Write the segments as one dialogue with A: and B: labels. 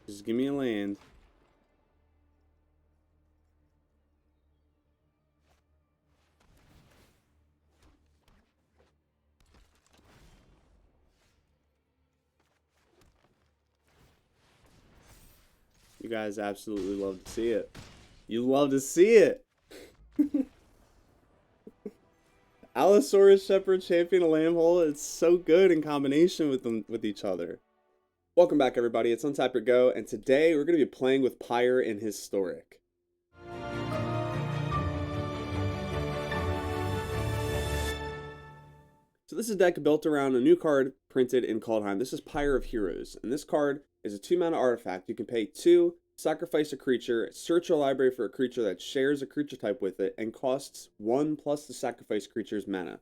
A: Just give me a land. You guys absolutely love to see it. You love to see it. Allosaurus Shepherd Champion of Lambhole. It's so good in combination with them with each other. Welcome back, everybody. It's Untap Your Go, and today we're going to be playing with Pyre in Historic. So this is a deck built around a new card printed in Kaldheim. This is Pyre of Heroes, and this card is a 2-mana artifact. You can pay 2, sacrifice a creature, search your library for a creature that shares a creature type with it, and costs 1 plus the sacrifice creature's mana.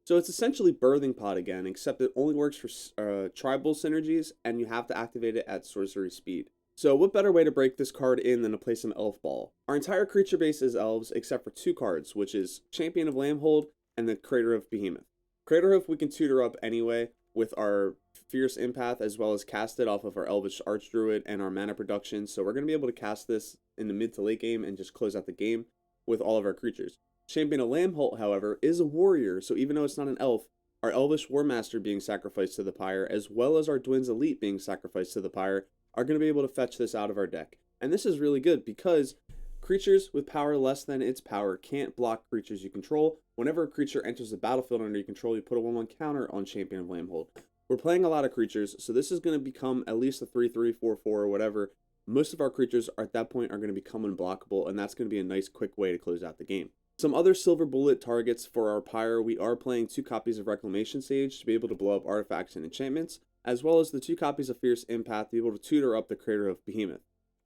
A: So it's essentially Birthing Pod again, except it only works for tribal synergies, and you have to activate it at sorcery speed. So what better way to break this card in than to play some Elfball? Our entire creature base is Elves, except for 2 cards, which is Champion of Lambhold and the Crater of Behemoth. Crater Hoof we can tutor up anyway with our Fierce Empath, as well as cast it off of our Elvish Archdruid and our mana production. So we're going to be able to cast this in the mid to late game and just close out the game with all of our creatures. Champion of Lambholt, however, is a warrior, so even though it's not an elf, our Elvish Warmaster being sacrificed to the Pyre, as well as our Dwin's Elite being sacrificed to the Pyre, are going to be able to fetch this out of our deck. And this is really good because creatures with power less than its power can't block creatures you control. Whenever a creature enters the battlefield under your control, you put a 1/1 counter on Champion of Lambhold. We're playing a lot of creatures, so this is going to become at least a 3/3, 4/4, or whatever. Most of our creatures at that point are going to become unblockable, and that's going to be a nice quick way to close out the game. Some other silver bullet targets for our Pyre: we are playing 2 copies of Reclamation Sage to be able to blow up artifacts and enchantments, as well as the 2 copies of Fierce Empath to be able to tutor up the Crater of Behemoth.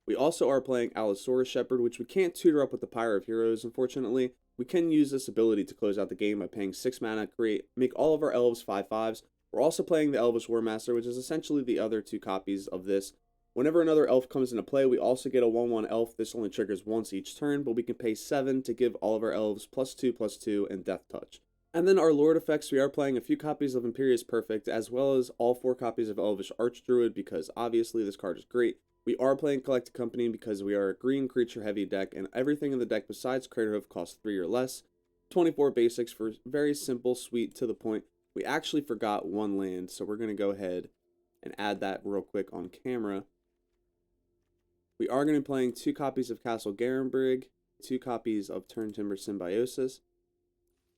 A: We also are playing Allosaurus Shepherd, which we can't tutor up with the Pyre of Heroes, unfortunately. We can use this ability to close out the game by paying 6 mana, make all of our elves 5/5s. We're also playing the Elvish Warmaster, which is essentially the other 2 copies of this. Whenever another elf comes into play, we also get a 1/1 elf. This only triggers once each turn, but we can pay 7 to give all of our elves +2/+2 and Death Touch. And then our Lord effects, we are playing a few copies of Imperious Perfect, as well as all 4 copies of Elvish Archdruid, because obviously this card is great. We are playing Collected Company because we are a green creature heavy deck, and everything in the deck besides Crater Hoof costs 3 or less. 24 basics for very simple, sweet, to the point. We actually forgot 1 land, so we're going to go ahead and add that real quick on camera. We are going to be playing 2 copies of Castle Garenbrig, 2 copies of Turntimber Symbiosis.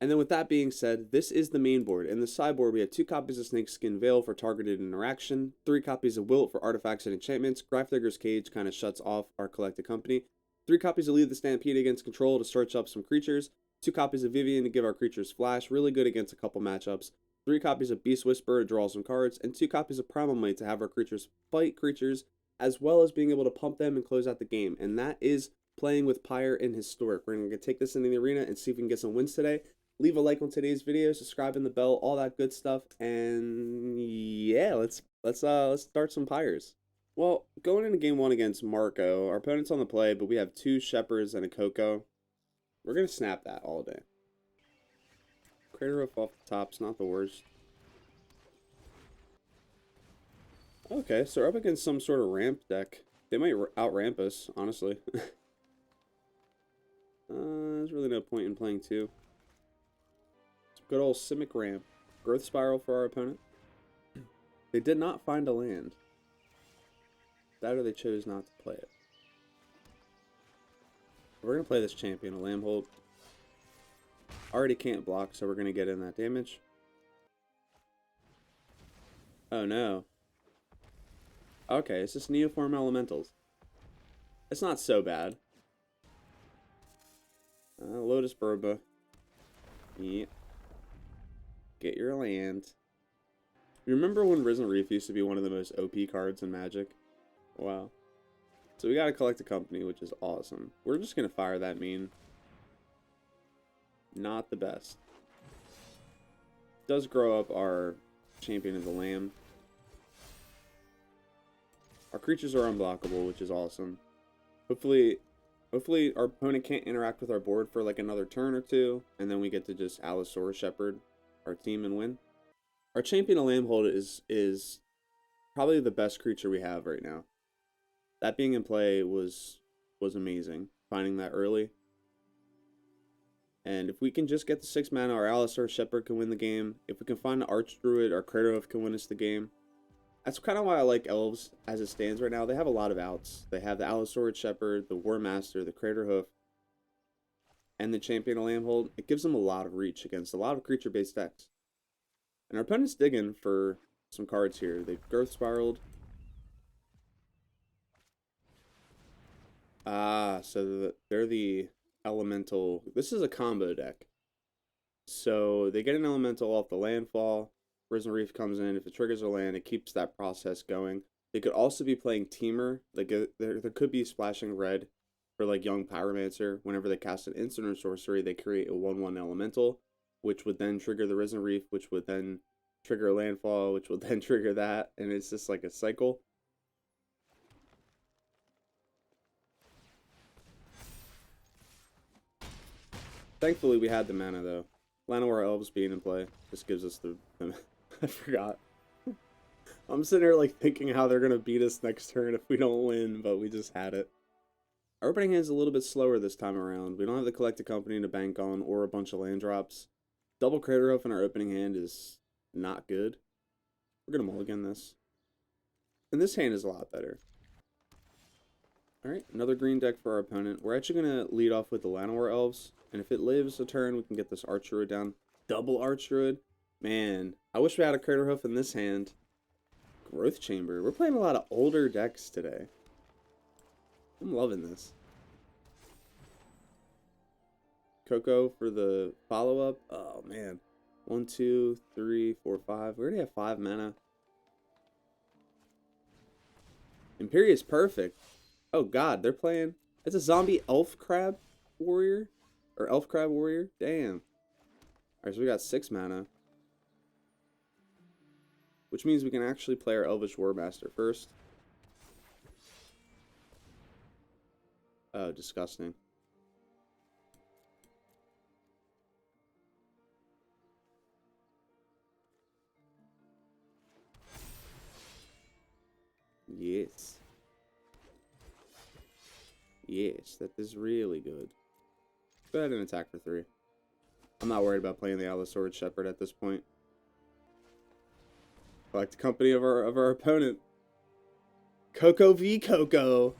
A: And then with that being said, this is the main board. In the sideboard, we have 2 copies of Snakeskin Veil for targeted interaction, 3 copies of Wilt for artifacts and enchantments. Grafdigger's Cage kind of shuts off our Collected Company. 3 copies of Lead the Stampede against control to search up some creatures. 2 copies of Vivian to give our creatures flash, really good against a couple matchups. 3 copies of Beast Whisperer to draw some cards, and 2 copies of Primal Might to have our creatures fight creatures, as well as being able to pump them and close out the game. And that is playing with Pyre in Historic. We're going to take this into the arena and see if we can get some wins today. Leave a like on today's video, subscribe in the bell, all that good stuff, and yeah, let's start some Pyres. Well, going into game 1 against Marco, our opponent's on the play, but we have 2 Shepherds and a Coco. We're gonna snap that all day. Crater Roof off the top's not the worst. Okay, so we're up against some sort of ramp deck. They might out-ramp us, honestly. There's really no point in playing 2. Good old Simic Ramp. Growth Spiral for our opponent. They did not find a land. That or they chose not to play it. We're going to play this Champion of Lambhold. Already can't block, so we're going to get in that damage. Oh no. Okay, it's just Neoform Elementals. It's not so bad. Lotus Burba. Yeah. Get your land. You remember when Risen Reef used to be one of the most OP cards in Magic? Wow. So we got to collect a company, which is awesome. We're just going to fire that mean. Not the best. Does grow up our Champion of the Lamb. Our creatures are unblockable, which is awesome. Hopefully our opponent can't interact with our board for like another turn or 2, and then we get to just Allosaurus Shepherd our team and win. Our Champion of Lambhold is probably the best creature we have right now. That being in play was amazing. Finding that early. And if we can just get the 6 mana, our Allosaur Shepherd can win the game. If we can find the Archdruid, our Craterhoof can win us the game. That's kind of why I like Elves as it stands right now. They have a lot of outs. They have the Allosaur Shepherd, the War Master, the Craterhoof, and the Champion of Lambhold. It gives them a lot of reach against a lot of creature-based decks. And our opponent's digging for some cards here. They've Growth Spiraled. Ah, so they're the Elemental. This is a combo deck. So they get an Elemental off the landfall. Risen Reef comes in. If it triggers a land, it keeps that process going. They could also be playing Teamer. Like there could be splashing red for like Young Pyromancer. Whenever they cast an instant or sorcery, they create a 1/1 Elemental, which would then trigger the Risen Reef, which would then trigger a landfall, which would then trigger that, and it's just like a cycle. Thankfully, we had the mana though. Llanowar Elves being in play just gives us the I forgot. I'm sitting here like thinking how they're gonna beat us next turn if we don't win, but we just had it. Our opening hand is a little bit slower this time around. We don't have the Collected Company to bank on or a bunch of land drops. Double Craterhoof in our opening hand is not good. We're gonna mulligan this. And this hand is a lot better. Alright, another green deck for our opponent. We're actually gonna lead off with the Llanowar Elves. And if it lives a turn, we can get this Archdruid down. Double Archdruid. Man, I wish we had a Craterhoof in this hand. Growth Chamber. We're playing a lot of older decks today. I'm loving this. Coco for the follow-up. Oh, man. 1, 2, 3, 4, 5. We already have 5 mana. Imperious Perfect. Oh, God. They're playing... It's a zombie elf crab warrior? Or elf crab warrior? Damn. Alright, so we got 6 mana. Which means we can actually play our Elvish War Master first. Oh, disgusting. Yes. Yes, that is really good. Go ahead and attack for 3. I'm not worried about playing the Allosaur Shepherd at this point. Collect the company of our opponent. Coco v Coco.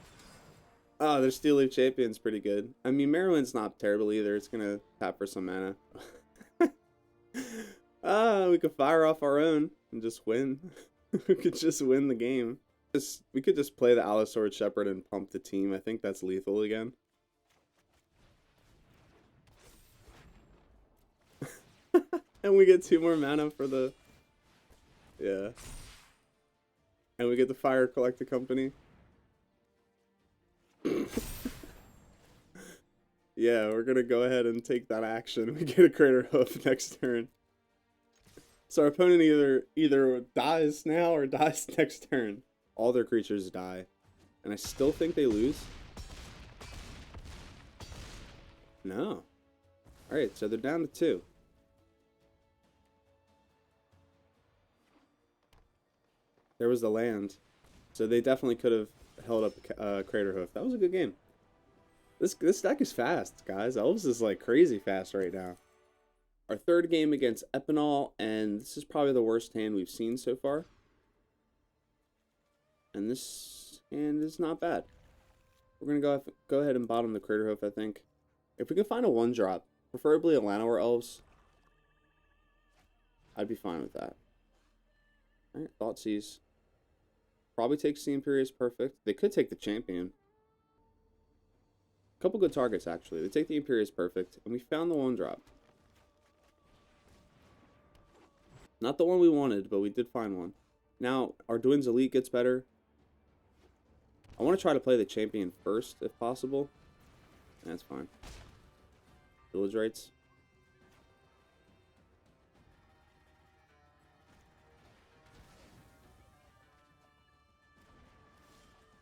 A: Oh, their Steel Leaf Champion's pretty good. I mean, Merowind's not terrible either. It's gonna tap for some mana. We could fire off our own and just win. We could just win the game. We could just play the Allosaur Shepherd and pump the team. I think that's lethal again. And we get 2 more mana for the... Yeah. And we get the Fire Collected Company. Yeah, we're gonna go ahead and take that action. We get a Craterhoof next turn. So our opponent either dies now or dies next turn. All their creatures die. And I still think they lose. No. Alright, so they're down to 2. There was the land. So they definitely could have held up Craterhoof. That was a good game. This deck is fast, guys. Elves is like crazy fast right now. Our third game against Epinal, and this is probably the worst hand we've seen so far. And this hand is not bad. We're gonna go ahead and bottom the Craterhoof, I think. If we can find a 1-drop, preferably a Llanowar Elves, I'd be fine with that. Alright, Thoughtseize. Probably takes the Imperious Perfect. They could take the Champion. A couple good targets, actually. They take the Imperious Perfect, and we found the 1-drop. Not the one we wanted, but we did find one. Now, Arduin's Elite gets better. I want to try to play the Champion first, if possible. That's fine. Village Rites.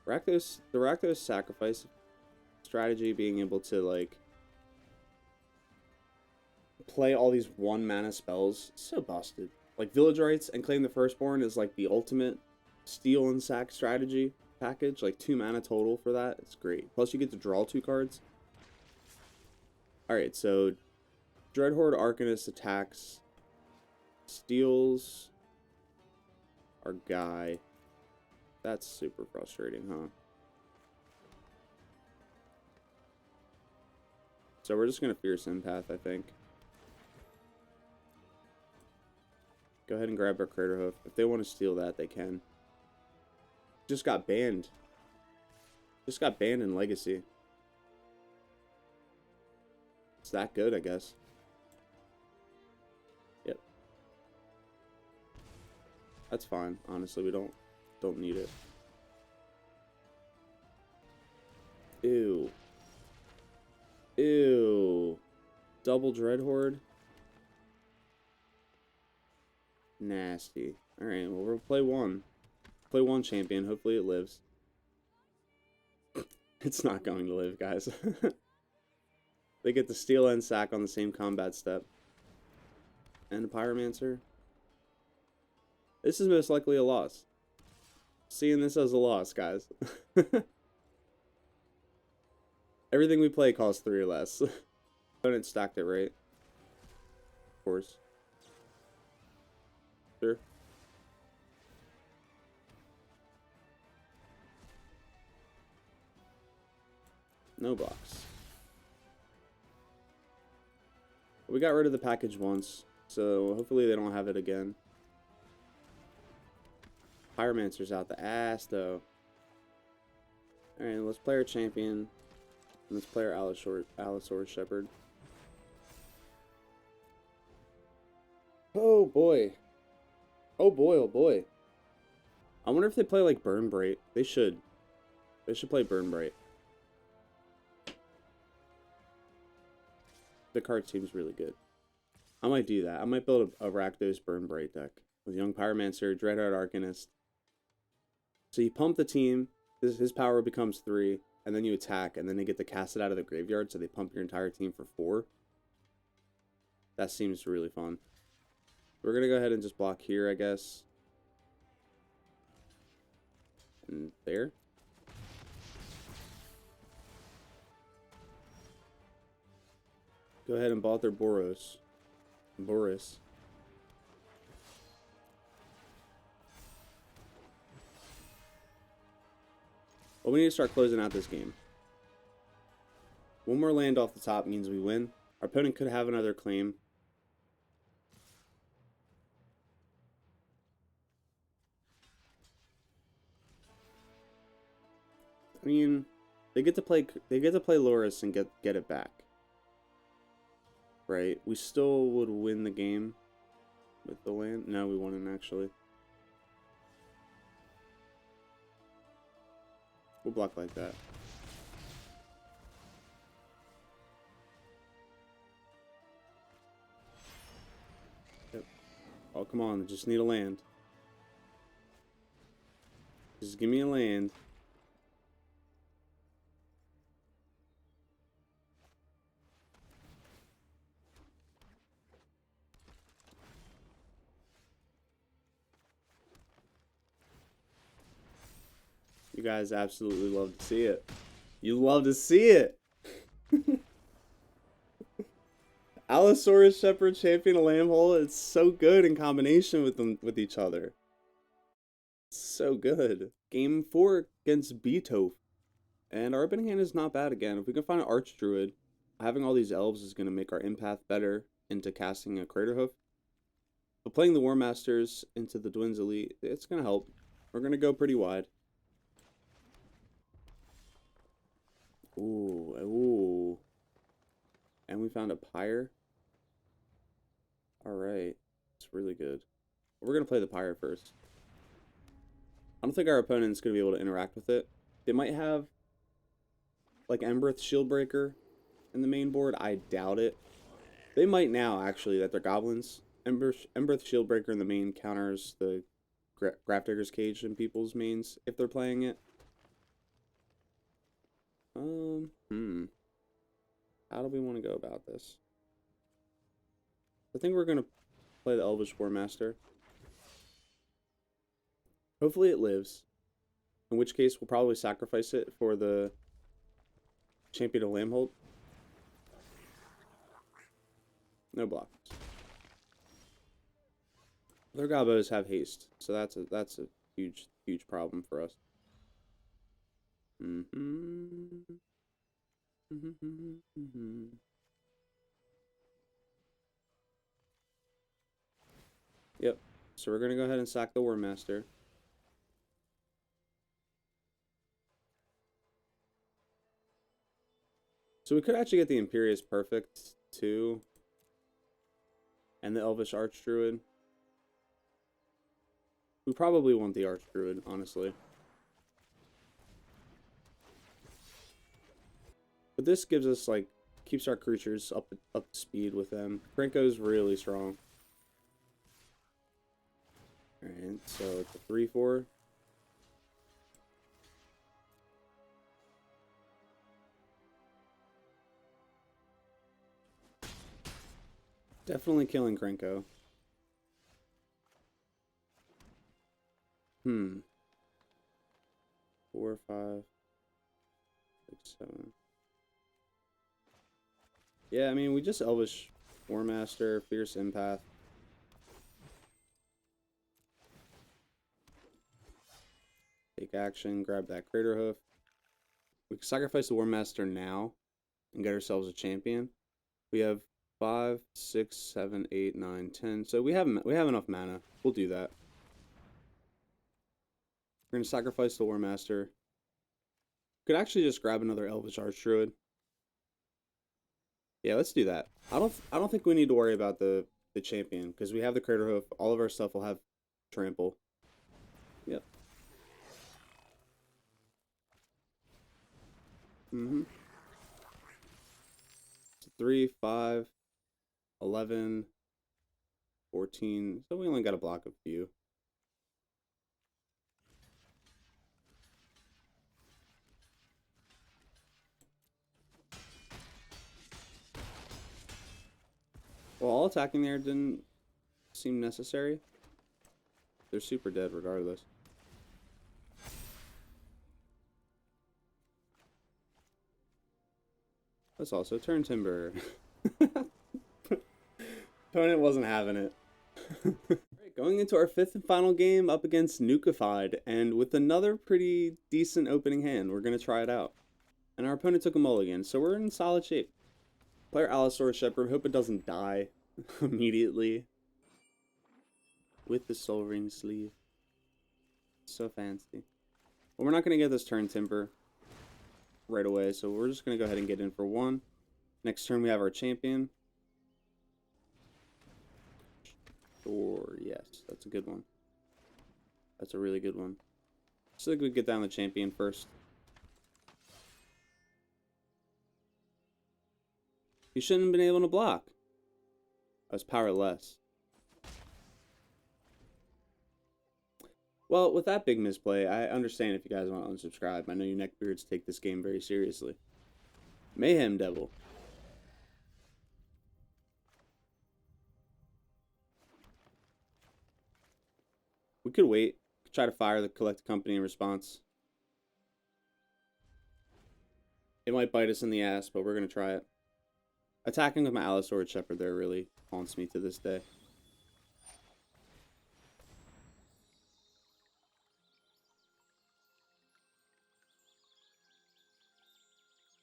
A: The Rakdos Sacrifice strategy, being able to, like, play all these 1-mana spells, so busted. Like, Village Rites and Claim the Firstborn is, like, the ultimate steal and sack strategy. package, like 2 mana total for that. It's great. Plus you get to draw 2 cards. Alright, so Dreadhorde Arcanist attacks, steals our guy. That's super frustrating, huh? So we're just going to Fierce Empath, I think. Go ahead and grab our Craterhoof. If they want to steal that, they can. Just got banned. Just got banned in Legacy. It's that good, I guess. Yep. That's fine. Honestly, we don't need it. Ew. Ew. Double Dreadhorde. Nasty. Alright, well, we'll play one. Play one champion. Hopefully it lives. It's not going to live, guys. They get the steal and sack on the same combat step. And a Pyromancer. This is most likely a loss. Seeing this as a loss, guys. Everything we play costs 3 or less. Opponent stacked it right. Of course. Sure. No box. We got rid of the package once, so hopefully they don't have it again. Pyromancer's out the ass, though. Alright, let's play our champion. And let's play our Allosaurus Shepherd. Oh boy. Oh boy, oh boy. I wonder if they play like Burn Bright. They should. They should play Burn Bright. The card seems really good. I might do that. I might build a Rakdos Burn Bright deck with Young Pyromancer, Dreadhorde Arcanist. So you pump the team, his power becomes 3, and then you attack, and then they get to cast it out of the graveyard, so they pump your entire team for 4. That seems really fun. We're going to go ahead and just block here, I guess. And there. Go ahead and bother Boros. Boris. Well, we need to start closing out this game. One more land off the top means we win. Our opponent could have another claim. I mean, they get to play Loris and get it back. Right? We still would win the game with the land. No, we wouldn't actually. We'll block like that. Yep. Oh, come on. I just need a land. Just give me a land. You guys absolutely love to see it. You love to see it. Allosaurus Shepherd Champion Lambhole. It's so good in combination with each other. So good. Game 4 against Beethoven. And our opening hand is not bad again. If we can find an Archdruid, having all these elves is going to make our empath better into casting a Craterhoof. But playing the War Masters into the Dwin's Elite, it's going to help. We're going to go pretty wide. Ooh, ooh. And we found a Pyre. Alright. It's really good. We're going to play the Pyre first. I don't think our opponent's going to be able to interact with it. They might have, like, Embereth Shieldbreaker in the main board. I doubt it. They might now, actually, that they're goblins. Embereth Shieldbreaker in the main counters the Grafdigger's Cage in people's mains if they're playing it. How do we want to go about this? I think we're going to play the Elvish War Master. Hopefully it lives. In which case, we'll probably sacrifice it for the Champion of Lambhold. No blocks. Their gobos have haste, so that's a huge problem for us. Yep. So we're gonna go ahead and sack the War Master. So we could actually get the Imperious Perfect too, and the Elvish Archdruid. We probably want the Archdruid, honestly. But this gives us, like, keeps our creatures up to speed with them. Krenko's really strong. Alright, so it's a 3/4. Definitely killing Krenko. 4, 5, 6, 7. Yeah, I mean, we just Elvish War Master, Fierce Empath. Take action, grab that Crater Hoof. We can sacrifice the War Master now and get ourselves a champion. We have 5, 6, 7, 8, 9, 10. So we have enough mana. We'll do that. We're gonna sacrifice the War Master. Could actually just grab another Elvish Archdruid. Yeah, let's do that. I don't think we need to worry about the champion because we have the Crater Hoof. All of our stuff will have trample. Yep. So 3, 5, 11, 14. So we only got to block a few. Well, all attacking there didn't seem necessary. They're super dead regardless. Let's also turn Timber. Opponent wasn't having it. Right, going into our 5th and final game up against Nukified, and with another pretty decent opening hand. We're going to try it out. And our opponent took a mulligan, so we're in solid shape. Player Allosaurus Shepherd, hope it doesn't die immediately. With the Soul Ring sleeve. So fancy. Well, we're not going to get this turn Timber right away, so we're just going to go ahead and get in for 1. Next turn we have our champion. Sure, yes, that's a good one. That's a really good one. So I think we get down the champion first. You shouldn't have been able to block. I was powerless. Well, with that big misplay, I understand if you guys want to unsubscribe. I know you neckbeards take this game very seriously. Mayhem Devil. We could wait. Try to fire the Collect Company in response. It might bite us in the ass, but we're going to try it. Attacking with my Allosaurus Shepherd there really haunts me to this day.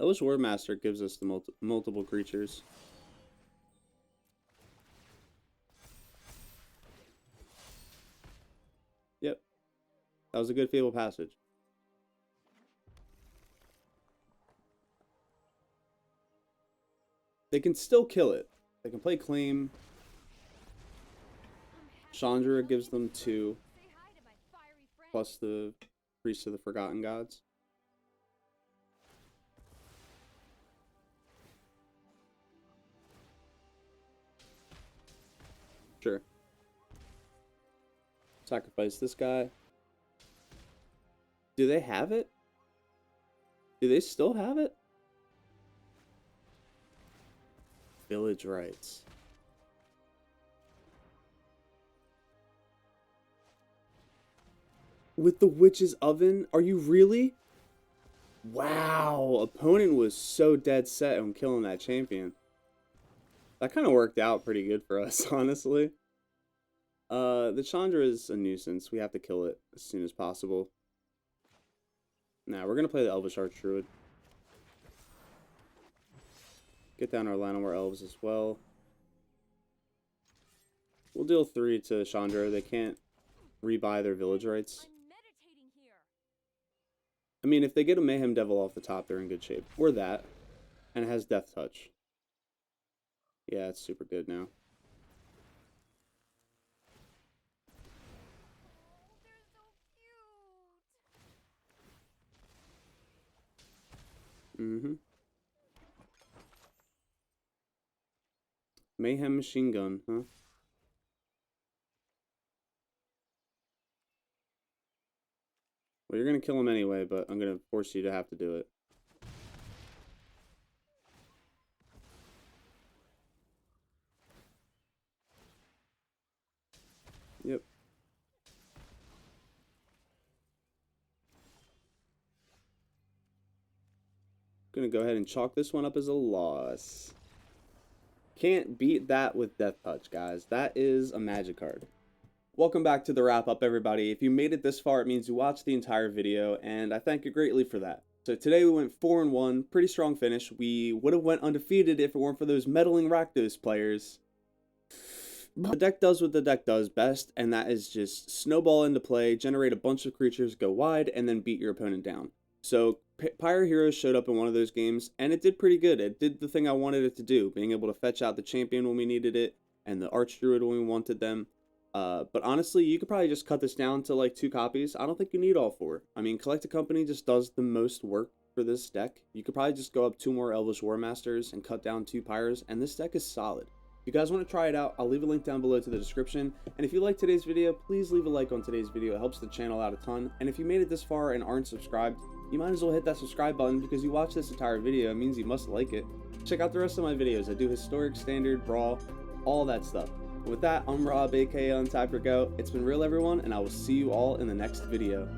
A: Elvish War Master gives us the multiple creatures. Yep. That was a good Fable Passage. They can still kill it. They can play Claim. Chandra gives them 2. Plus the Priest of the Forgotten Gods. Sure. Sacrifice this guy. Do they have it? Do they still have it? Village Rites. with the Witch's Oven? Are you really? Wow, opponent was so dead set on killing that champion. That kind of worked out pretty good for us, honestly. The Chandra is a nuisance. We have to kill it as soon as possible. Now, we're going to play the Elvish Archdruid. Get down our Llanowar Elves as well. We'll deal 3 to Chandra. They can't rebuy their village rights. I mean, if they get a Mayhem Devil off the top, they're in good shape. Or that. And it has Death Touch. Yeah, it's super good now. Mayhem Machine Gun, huh? Well, you're going to kill him anyway, but I'm going to force you to have to do it. Yep. Gonna go ahead and chalk this one up as a loss. Can't beat that with Death Touch, guys. That is a magic card. Welcome back to the wrap up, everybody. If you made it this far, it means you watched the entire video, and I thank you greatly for that. So today we went 4-1, pretty strong finish. We would have went undefeated if it weren't for those meddling Rakdos players. The deck does what the deck does best, and that is just snowball into play, generate a bunch of creatures, go wide, and then beat your opponent down. So Pyre Heroes showed up in one of those games, and it did pretty good. It did the thing I wanted it to do, being able to fetch out the champion when we needed it, and the Archdruid when we wanted them. But honestly, you could probably just cut this down to like 2 copies. I don't think you need all 4. I mean, Collect a Company just does the most work for this deck. You could probably just go up 2 more Elvish War Masters and cut down 2 Pyres, and this deck is solid. If you guys want to try it out, I'll leave a link down below to the description. And if you like today's video, please leave a like on today's video. It helps the channel out a ton. And if you made it this far and aren't subscribed, you might as well hit that subscribe button because you watched this entire video. It means you must like it. Check out the rest of my videos. I do Historic, Standard, Brawl, all that stuff. And with that, I'm Rob, aka Untap Your Goat. It's been real, everyone, and I will see you all in the next video.